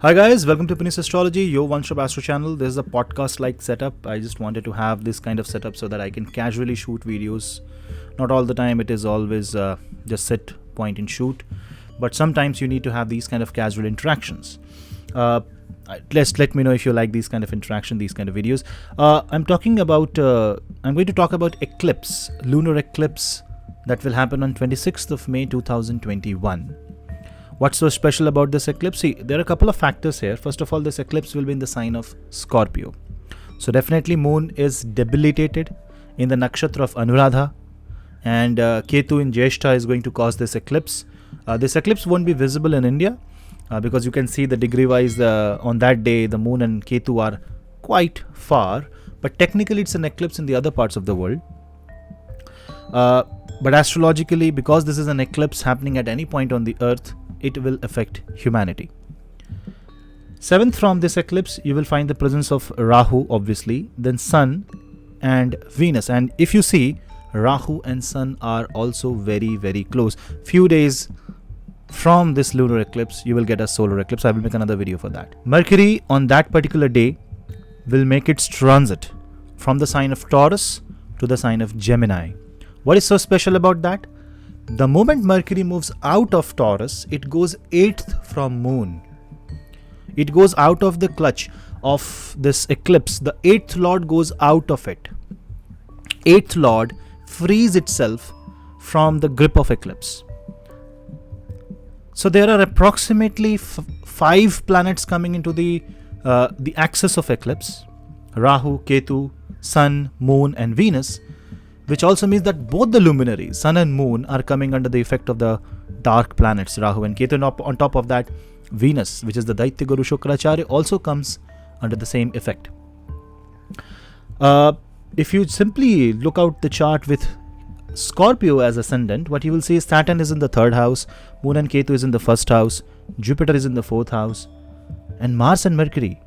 Hi guys, welcome to Punneit Astrology, your one-stop astro channel. This is a podcast-like setup. I just wanted to have this kind of setup so that I can casually shoot videos. Not all the time, it is always just sit, point and shoot. But sometimes you need to have these kind of casual interactions. Let me know if you like these kind of interaction, these kind of videos. I'm going to talk about eclipse, lunar eclipse that will happen on 26th of May 2021. What's so special about this eclipse? See, there are a couple of factors here. First of all, this eclipse will be in the sign of Scorpio. So definitely moon is debilitated in the nakshatra of Anuradha, and Ketu in Jyeshta is going to cause this eclipse. This eclipse won't be visible in India because you can see the degree wise on that day the moon and Ketu are quite far, but technically it's an eclipse in the other parts of the world. But astrologically, because this is an eclipse happening at any point on the earth, it will affect humanity. 7th, from this eclipse you will find the presence of Rahu, obviously, then Sun and Venus. And if you see, Rahu and Sun are also very, very close. Few days from this lunar eclipse, you will get a solar eclipse. I will make another video for that. Mercury on that particular day will make its transit from the sign of Taurus to the sign of Gemini. What is so special about that? The moment Mercury moves out of Taurus, it goes 8th from Moon. It goes out of the clutch of this eclipse. The 8th Lord goes out of it. 8th Lord frees itself from the grip of eclipse. So there are approximately 5 planets coming into the axis of eclipse. Rahu, Ketu, Sun, Moon and Venus. Which also means that both the luminaries, Sun and Moon, are coming under the effect of the dark planets, Rahu and Ketu. On top of that, Venus, which is the Daitya Guru Shukracharya, also comes under the same effect. If you simply look out the chart with Scorpio as ascendant, what you will see is Saturn is in the 3rd house, Moon and Ketu is in the 1st house, Jupiter is in the 4th house, and Mars and Mercury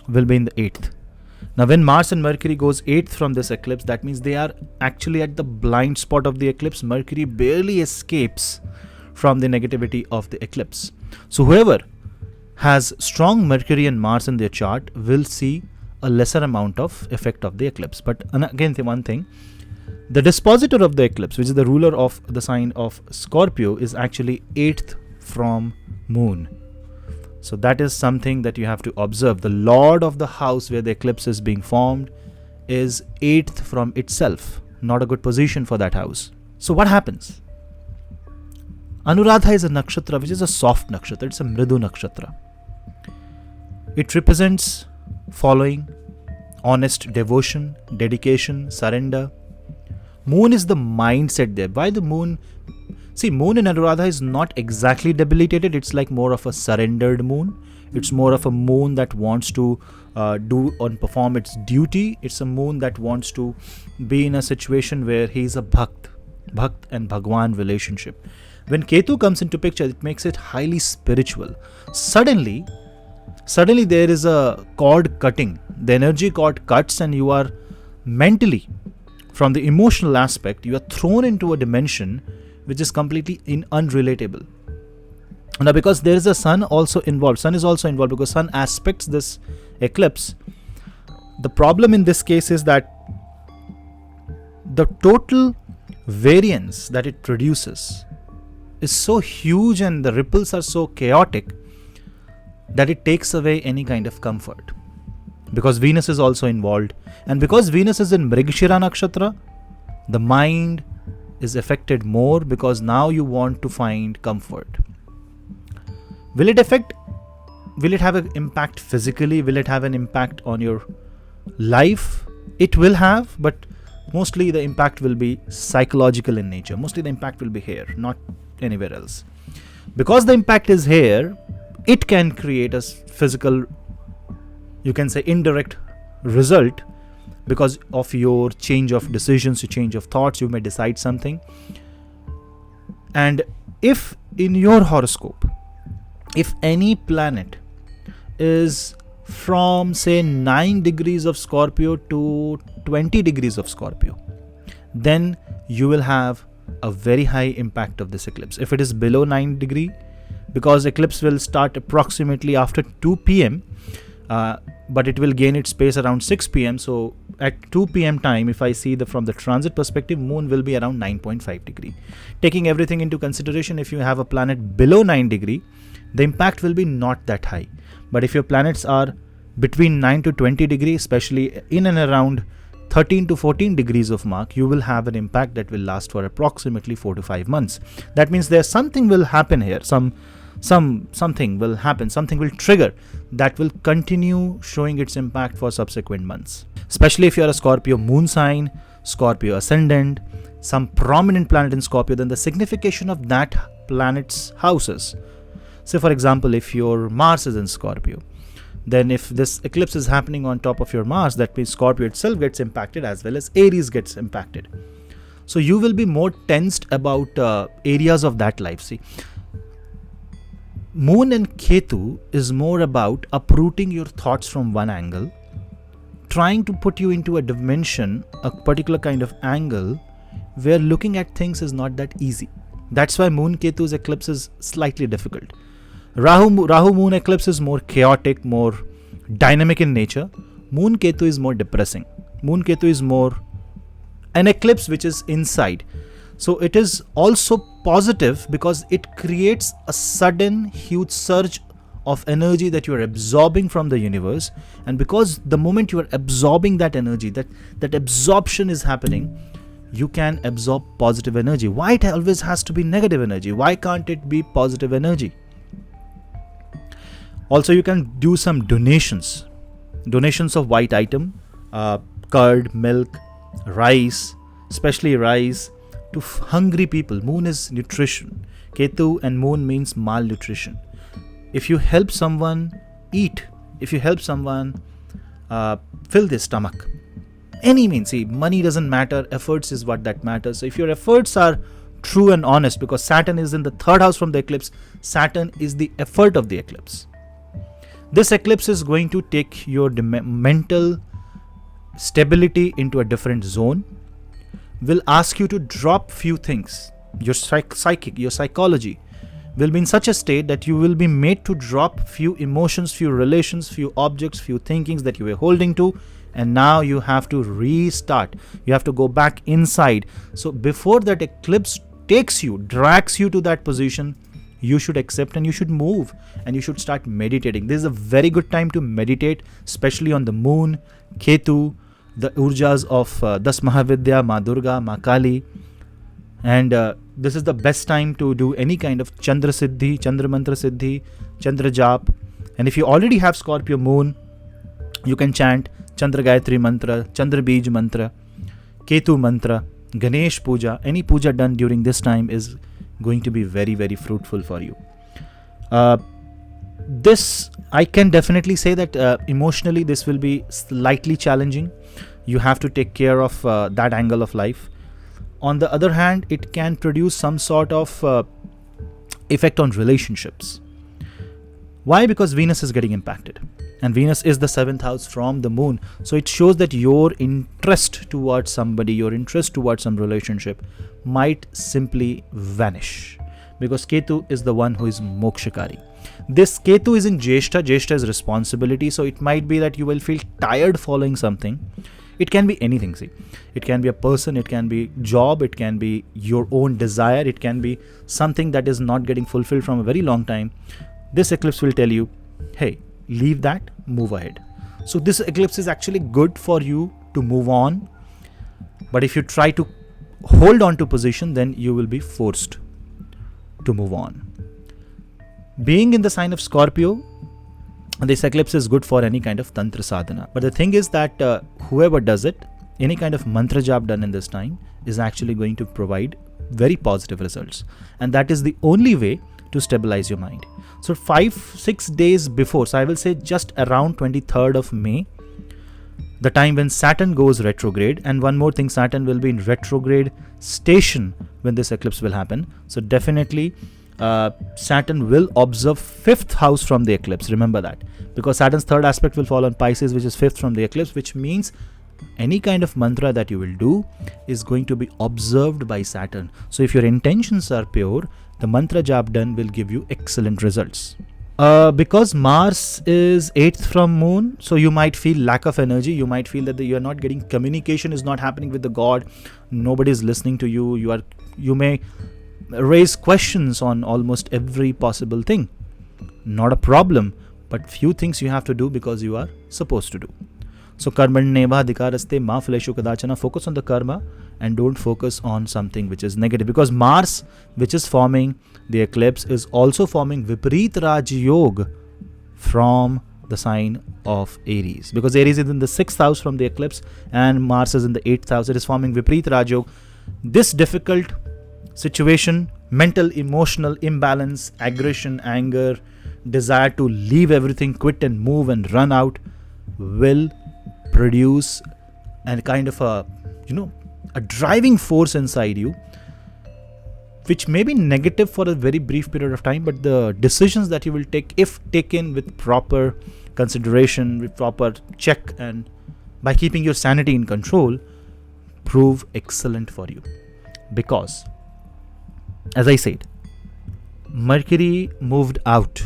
will be in the 8th. Now when Mars and Mercury goes 8th from this eclipse, that means they are actually at the blind spot of the eclipse. Mercury barely escapes from the negativity of the eclipse. So whoever has strong Mercury and Mars in their chart will see a lesser amount of effect of the eclipse. But again, one thing, the dispositor of the eclipse, which is the ruler of the sign of Scorpio, is actually 8th from Moon. So that is something that you have to observe. The lord of the house where the eclipse is being formed is 8th from itself. Not a good position for that house. So what happens? Anuradha is a nakshatra which is a soft nakshatra. It's a mridu nakshatra. It represents following, honest devotion, dedication, surrender. Moon is the mindset there. Why the moon? See, moon in Anuradha is not exactly debilitated. It's like more of a surrendered moon. It's more of a moon that wants to do and perform its duty. It's a moon that wants to be in a situation where he is a Bhakt and Bhagwan relationship. When Ketu comes into picture, it makes it highly spiritual. Suddenly there is a cord cutting. The energy cord cuts and you are mentally, from the emotional aspect, you are thrown into a dimension which is completely unrelatable. Now because there is a sun also involved, sun is also involved because sun aspects this eclipse. The problem in this case is that the total variance that it produces is so huge and the ripples are so chaotic that it takes away any kind of comfort. Because Venus is also involved, and because Venus is in Mrigashira nakshatra, the mind is affected more because now you want to find comfort. Will it have an impact physically? Will it have an impact on your life? It will have, but mostly the impact will be psychological in nature. Mostly the impact will be here, not anywhere else. Because the impact is here, it can create a physical, you can say indirect result. Because of your change of decisions, your change of thoughts, you may decide something. And if in your horoscope, if any planet is from say 9 degrees of Scorpio to 20 degrees of Scorpio, then you will have a very high impact of this eclipse. If it is below 9 degree, because eclipse will start approximately after 2 p.m. But it will gain its pace around 6 p.m. So at 2 p.m. time, if I see from the transit perspective, moon will be around 9.5 degree. Taking everything into consideration, if you have a planet below 9 degree, the impact will be not that high. But if your planets are between 9 to 20 degree, especially in and around 13 to 14 degrees of mark, you will have an impact that will last for approximately 4 to 5 months. That means there's something will happen here. Something will happen, something will trigger that will continue showing its impact for subsequent months. Especially if you're a Scorpio moon sign, Scorpio ascendant, some prominent planet in Scorpio, then the signification of that planet's houses. Say for example, if your Mars is in Scorpio, then if this eclipse is happening on top of your Mars, that means Scorpio itself gets impacted as well as Aries gets impacted. So you will be more tensed about areas of that life. See, Moon and Ketu is more about uprooting your thoughts from one angle, trying to put you into a dimension, a particular kind of angle where looking at things is not that easy. That's why Moon Ketu's eclipse is slightly difficult. Rahu Moon eclipse is more chaotic, more dynamic in nature. Moon Ketu is more depressing. Moon Ketu is more an eclipse which is inside. So it is also positive because it creates a sudden huge surge of energy that you are absorbing from the universe. And because the moment you are absorbing that energy, that absorption is happening, you can absorb positive energy. Why it always has to be negative energy? Why can't it be positive energy? Also, you can do some donations of white item, curd, milk, rice, especially rice, to hungry people. Moon is nutrition. Ketu and moon means malnutrition. If you help someone eat, if you help someone fill their stomach, any means, see, money doesn't matter, efforts is what that matters. So if your efforts are true and honest, because Saturn is in the third house from the eclipse, Saturn is the effort of the eclipse. This eclipse is going to take your mental stability into a different zone, will ask you to drop few things. Your psychic, your psychology will be in such a state that you will be made to drop few emotions, few relations, few objects, few thinkings that you were holding to, and now you have to restart. You have to go back inside. So before that eclipse takes you, drags you to that position, you should accept and you should move and you should start meditating. This is a very good time to meditate, especially on the moon, Ketu, the urjas of Das Mahavidya, Ma Durga, Ma Kali. And this is the best time to do any kind of Chandra Siddhi, Chandra Mantra Siddhi, Chandra Jap. And if you already have Scorpio moon, you can chant Chandra Gayatri Mantra, Chandra Bij Mantra, Ketu Mantra, Ganesh Puja. Any puja done during this time is going to be very, very fruitful for you. This, I can definitely say that emotionally this will be slightly challenging. You have to take care of that angle of life. On the other hand, it can produce some sort of effect on relationships. Why? Because Venus is getting impacted. And Venus is the 7th house from the moon. So it shows that your interest towards somebody, your interest towards some relationship might simply vanish. Because Ketu is the one who is mokshakari. This Ketu is in Jyeshtha. Jyeshtha is responsibility. So it might be that you will feel tired following something. It can be anything, see. It can be a person, it can be job, it can be your own desire, it can be something that is not getting fulfilled from a very long time. This eclipse will tell you, hey, leave that, move ahead. So this eclipse is actually good for you to move on. But if you try to hold on to position, then you will be forced to move on. Being in the sign of Scorpio, this eclipse is good for any kind of tantra sadhana. But the thing is that whoever does it, any kind of mantra jap done in this time is actually going to provide very positive results. And that is the only way to stabilize your mind. So 5-6 days before, so I will say just around 23rd of May, the time when Saturn goes retrograde. And one more thing, Saturn will be in retrograde station when this eclipse will happen. So definitely Saturn will observe 5th house from the eclipse. Remember that, because Saturn's third aspect will fall on Pisces, which is 5th from the eclipse, which means any kind of mantra that you will do is going to be observed by Saturn. So if your intentions are pure, the mantra jap done will give you excellent results. Because Mars is 8th from Moon, so you might feel lack of energy. You might feel that you are not getting communication is not happening with the God. Nobody is listening to you. You may raise questions on almost every possible thing. Not a problem, but few things you have to do because you are supposed to do. So karmanneva adhikaraste ma phaleshu kadachana. Focus on the karma and don't focus on something which is negative. Because Mars, which is forming the eclipse, is also forming Viparit Raj Yoga from the sign of Aries. Because Aries is in the 6th house from the eclipse and Mars is in the 8th house. It is forming Viparit Raj Yoga. This difficult situation, mental, emotional imbalance, aggression, anger, desire to leave everything, quit and move and run out, will produce a kind of a driving force inside you, which may be negative for a very brief period of time, but the decisions that you will take, if taken with proper consideration, with proper check, and by keeping your sanity in control, prove excellent for you. Because, as I said, Mercury moved out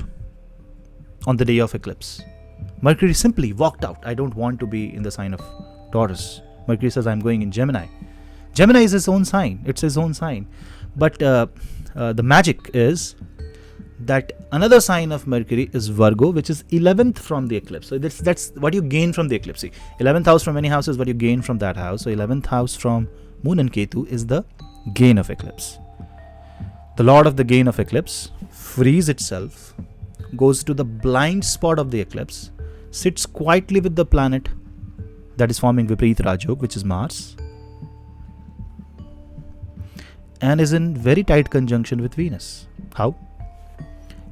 on the day of eclipse. Mercury simply walked out. I don't want to be in the sign of Taurus. Mercury says, I'm going in Gemini. Gemini is his own sign. It's his own sign. But the magic is that another sign of Mercury is Virgo, which is 11th from the eclipse. So that's what you gain from the eclipse. See, 11th house from any house is what you gain from that house. So 11th house from Moon and Ketu is the gain of eclipse. The Lord of the gain of eclipse frees itself, goes to the blind spot of the eclipse, sits quietly with the planet that is forming Viparit Raj Yoga, which is Mars, and is in very tight conjunction with Venus. How?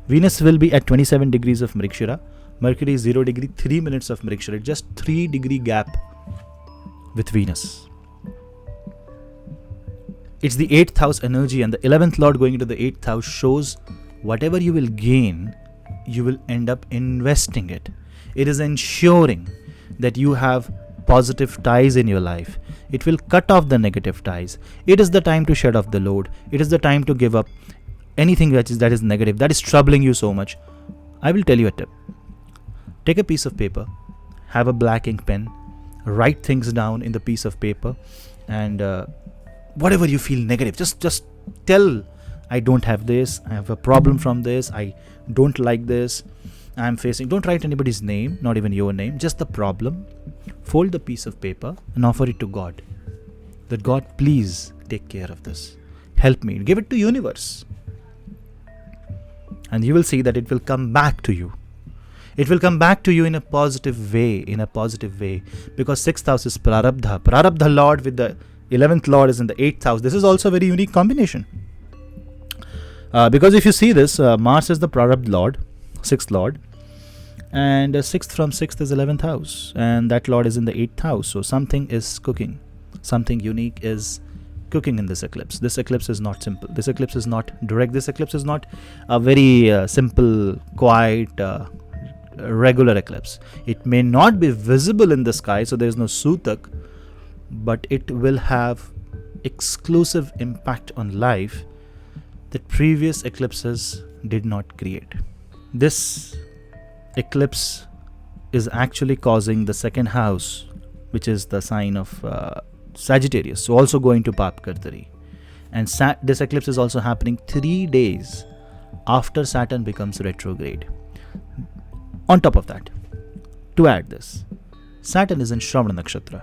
Venus will be at 27 degrees of Mrigshira. Mercury is 0 degree, 3 minutes of Mrigshira. Just 3 degree gap with Venus. It's the 8th house energy, and the 11th Lord going into the 8th house shows whatever you will gain, you will end up investing it. It is ensuring that you have positive ties in your life. It will cut off the negative ties. It is the time to shed off the load. It is the time to give up anything that is negative, that is troubling you so much. I will tell you a tip. Take a piece of paper, have a black ink pen, write things down in the piece of paper, and whatever you feel negative, just tell, I don't have this, I have a problem from this, I don't like this, I'm facing. Don't write anybody's name, not even your name, just the problem. Fold the piece of paper and offer it to God. That God, please take care of this. Help me. Give it to universe. And you will see that it will come back to you. It will come back to you in a positive way, because 6th house is Prarabdha. Prarabdha Lord with the 11th Lord is in the 8th house. This is also a very unique combination. Because if you see this, Mars is the Prarabdha Lord, 6th Lord, and 6th from 6th is 11th house, and that Lord is in the 8th house. So something is cooking. Something unique is cooking in this eclipse. This eclipse is not simple. This eclipse is not direct. This eclipse is not a very simple, quiet, regular eclipse. It may not be visible in the sky, so there is no Sutak, but it will have exclusive impact on life that previous eclipses did not create. This eclipse is actually causing the 2nd house, which is the sign of Sagittarius, so also going to Pap Kartari. And this eclipse is also happening 3 days after Saturn becomes retrograde. On top of that, to add this, Saturn is in Shravana Nakshatra,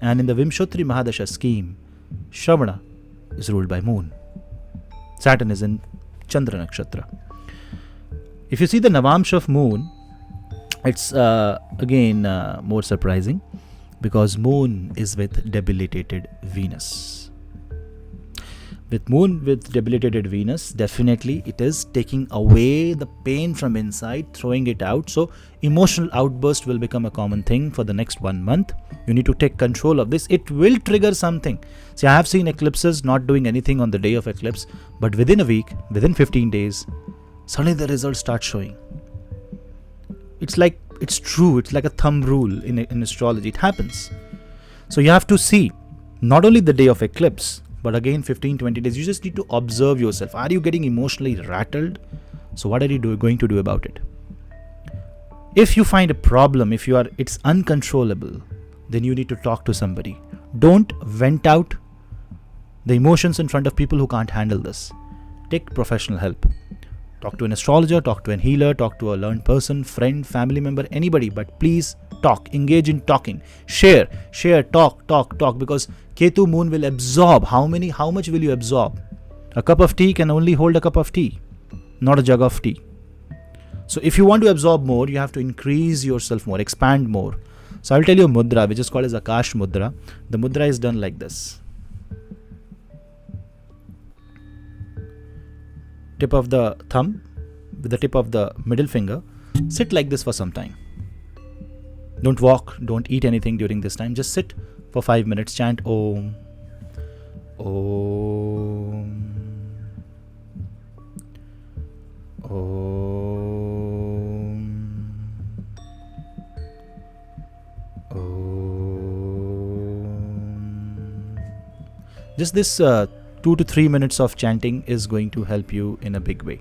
and in the Vimshotri Mahadasha scheme, Shravana is ruled by Moon. Saturn is in Chandra Nakshatra. If you see the Navamsha of Moon, it's again more surprising, because Moon is with debilitated Venus. With Moon with debilitated Venus, definitely it is taking away the pain from inside, throwing it out. So emotional outburst will become a common thing for the next 1 month. You need to take control of this. It will trigger something. See, I have seen eclipses not doing anything on the day of eclipse, but within a week, within 15 days, suddenly the results start showing. It's true. It's like a thumb rule in astrology. It happens. So you have to see not only the day of eclipse, but again 15-20 days. You just need to observe yourself. Are you getting emotionally rattled? So what are you going to do about it? If you find a problem, it's uncontrollable, then you need to talk to somebody. Don't vent out the emotions in front of people who can't handle this. Take professional help. Talk to an astrologer, talk to a healer, talk to a learned person, friend, family member, anybody, but please talk, engage in talking, share, talk, because Ketu moon will absorb. How much will you absorb? A cup of tea can only hold a cup of tea, not a jug of tea. So if you want to absorb more, you have to increase yourself more, expand more. So I'll tell you a mudra, which is called as Akash mudra. The mudra is done like this. Tip of the thumb with the tip of the middle finger. Sit like this for some time. Don't walk, don't eat anything during this time. Just sit for 5 minutes. Chant Om. Om. Om. Om. Just this 2 to 3 minutes of chanting is going to help you in a big way.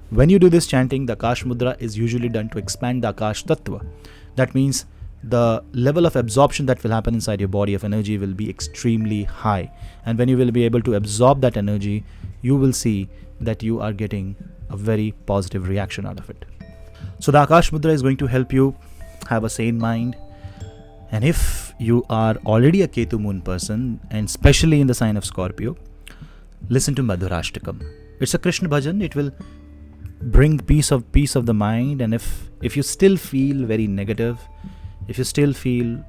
When you do this chanting, the Akash mudra is usually done to expand the Akash Tattva. That means the level of absorption that will happen inside your body of energy will be extremely high. And when you will be able to absorb that energy, you will see that you are getting a very positive reaction out of it. So the Akash mudra is going to help you have a sane mind. And if you are already a Ketu moon person, and especially in the sign of Scorpio, listen to Madhurashtakam. It's a Krishna bhajan. It will bring peace of the mind. And if you still feel very negative, if you still feel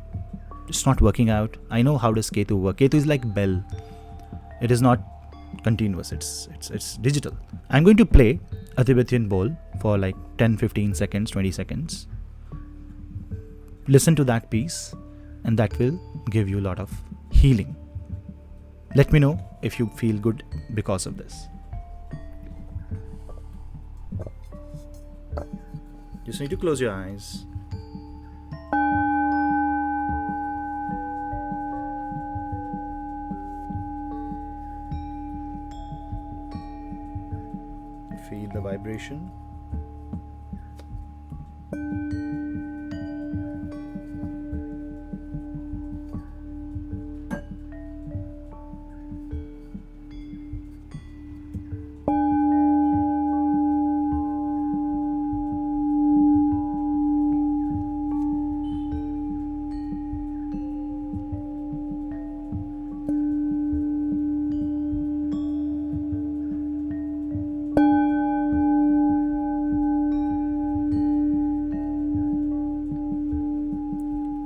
it's not working out, I know how does Ketu work. Ketu is like bell. It is not continuous. It's digital. I'm going to play a Tibetan bowl for like 10, 15 seconds, 20 seconds. Listen to that piece, and that will give you a lot of healing. Let me know if you feel good because of this. Just need to close your eyes. Feel the vibration.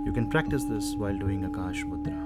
You can practice this while doing Akash mudra.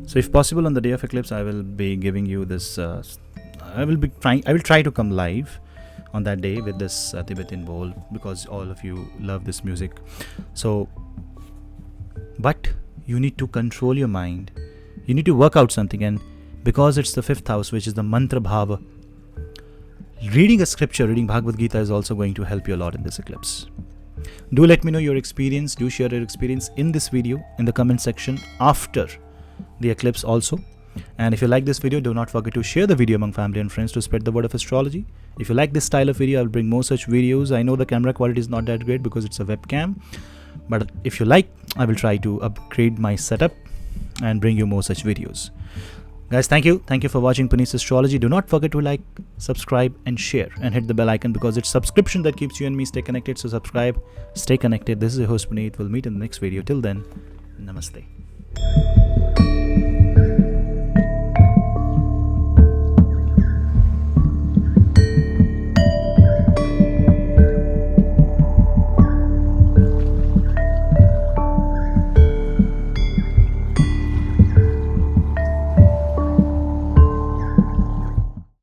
So if possible on the day of eclipse, I will be giving you this, I will try to come live on that day with this Tibetan bowl, because all of you love this music. So, but you need to control your mind. You need to work out something, and because it's the 5th house, which is the mantra bhava, reading a scripture, reading Bhagavad Gita is also going to help you a lot in this eclipse. Do let me know your experience. Do share your experience in this video in the comment section after the eclipse also. And if you like this video, do not forget to share the video among family and friends to spread the word of astrology. If you like this style of video, I'll bring more such videos. I know the camera quality is not that great because it's a webcam, but if you like, I will try to upgrade my setup and bring you more such videos. Guys, thank you. Thank you for watching Punneit's Astrology. Do not forget to like, subscribe, and share, and hit the bell icon because it's subscription that keeps you and me stay connected. So subscribe, stay connected. This is your host Punneit. We'll meet in the next video. Till then, namaste.